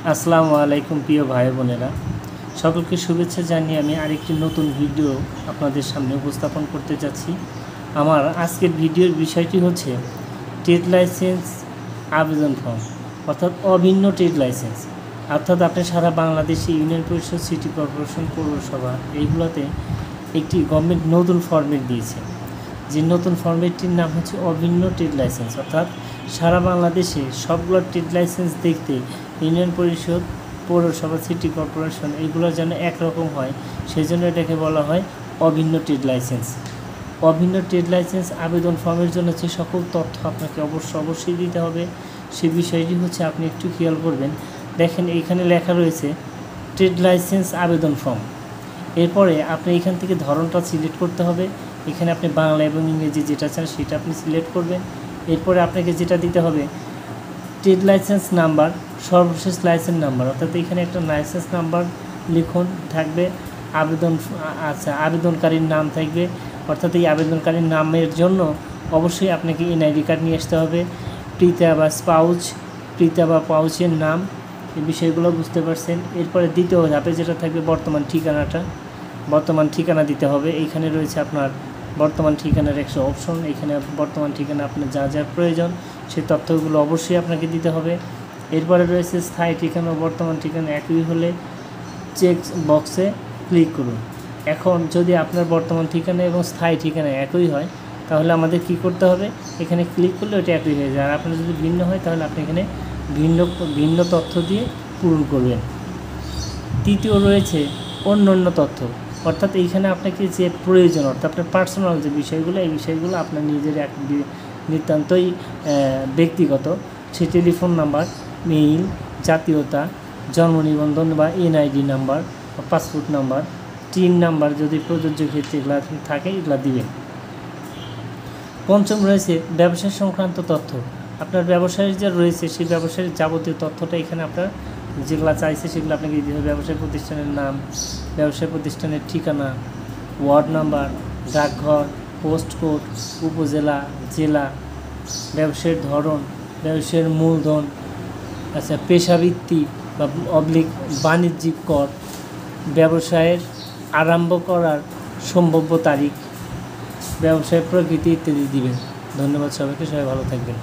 আসসালামু আলাইকুম প্রিয় ভাই বোনেরা, সকলকে শুভেচ্ছা জানিয়ে আমি আরেকটি নতুন ভিডিও আপনাদের সামনে উপস্থাপন করতে যাচ্ছি। আমার আজকের ভিডিওর বিষয়টি হচ্ছে ট্রেড লাইসেন্স আবেদন ফর্ম, অর্থাৎ অভিন্ন ট্রেড লাইসেন্স। অর্থাৎ আপনি সারা বাংলাদেশে ইউনিয়ন পরিষদ, সিটি কর্পোরেশন, পৌরসভা এইগুলোতে একটি গভর্নমেন্ট নতুন ফরম্যাট দিয়েছে। যে নতুন ফরম্যাটটির নাম হচ্ছে অভিন্ন ট্রেড লাইসেন্স। অর্থাৎ সারা বাংলাদেশে সবগুলো ট্রেড লাইসেন্স দেখতে ইউনিয়ন পরিষদ, পৌরসভা, সিটি কর্পোরেশন এইগুলো যেন একরকম হয়, সেই জন্য এটাকে বলা হয় অভিন্ন ট্রেড লাইসেন্স। অভিন্ন ট্রেড লাইসেন্স আবেদন ফর্মের জন্য যে সকল তথ্য আপনাকে অবশ্যই দিতে হবে, সে বিষয়টি হচ্ছে আপনি একটু খেয়াল করবেন। দেখেন এইখানে লেখা রয়েছে ট্রেড লাইসেন্স আবেদন ফর্ম। এরপরে আপনি এখান থেকে ধরনটা সিলেক্ট করতে হবে। এখানে আপনি বাংলা এবং ইংরেজি যেটা চান সেটা আপনি সিলেক্ট করবেন। এরপরে আপনাকে যেটা দিতে হবে ট্রেড লাইসেন্স নাম্বার, সর্বশেষ লাইসেন্স নাম্বার। অর্থাৎ এখানে একটা লাইসেন্স নাম্বার লিখুন থাকবে, আবেদনকারীর নাম থাকবে। অর্থাৎ এই আবেদনকারীর নামের জন্য অবশ্যই আপনাকে এনআইডি কার্ড নিয়ে আসতে হবে। পিতা বা পাউচের নাম, এই বিষয়গুলো বুঝতে পারছেন। এরপরে দ্বিতীয় ধাপে যেটা থাকবে বর্তমান ঠিকানা দিতে হবে। এইখানে রয়েছে আপনার বর্তমান ঠিকানার একটা অপশন। এখানে বর্তমান ঠিকানা আপনার যা যা প্রয়োজন সেই তথ্যগুলো অবশ্যই আপনাকে দিতে হবে। এরপরে রয়েছে স্থায়ী ঠিকানা ও বর্তমান ঠিকানা একই হলে চেক বক্সে ক্লিক করুন। এখন যদি আপনার বর্তমান ঠিকানা এবং স্থায়ী ঠিকানা একই হয় তাহলে আমাদের কি করতে হবে, এখানে ক্লিক করলে ওটা একই হয়ে যায়। আর আপনার যদি ভিন্ন হয় তাহলে আপনি এখানে ভিন্ন তথ্য দিয়ে পূরণ করবেন। তৃতীয় রয়েছে অন্যান্য তথ্য। অর্থাৎ এইখানে আপনাকে যে প্রয়োজন, অর্থাৎ আপনার পার্সোনাল যে বিষয়গুলো, এই বিষয়গুলো আপনার নিজের এক নিতান্তই ব্যক্তিগত, সে টেলিফোন নাম্বার, মেইল, জাতীয়তা, জন্ম নিবন্ধন বা এনআইডি নাম্বার বা পাসপোর্ট নাম্বার, টিন নাম্বার যদি প্রযোজ্য ক্ষেত্রে এগুলো থাকে এগুলো দিবেন। পঞ্চম রয়েছে ব্যবসা সংক্রান্ত তথ্য। আপনার ব্যবসায়ী যা রয়েছে সেই ব্যবসায়ীর যাবতীয় তথ্যটা এখানে আপনার যেগুলো চাইছে সেগুলো আপনাকে দিতে হবে। ব্যবসায়ী প্রতিষ্ঠানের নাম, ব্যবসায়ী প্রতিষ্ঠানের ঠিকানা, ওয়ার্ড নাম্বার, ডাকঘর, পোস্ট কোড, উপজেলা, জেলা, ব্যবসায়ের ধরন, ব্যবসায়ের মূলধন, পেশাবৃত্তি বা বাণিজ্যিক কর, ব্যবসায়ের আরম্ভ করার সম্ভাব্য তারিখ, ব্যবসায়ের প্রকৃতি ইত্যাদি দিবেন। ধন্যবাদ সবাইকে, সবাই ভালো থাকবেন।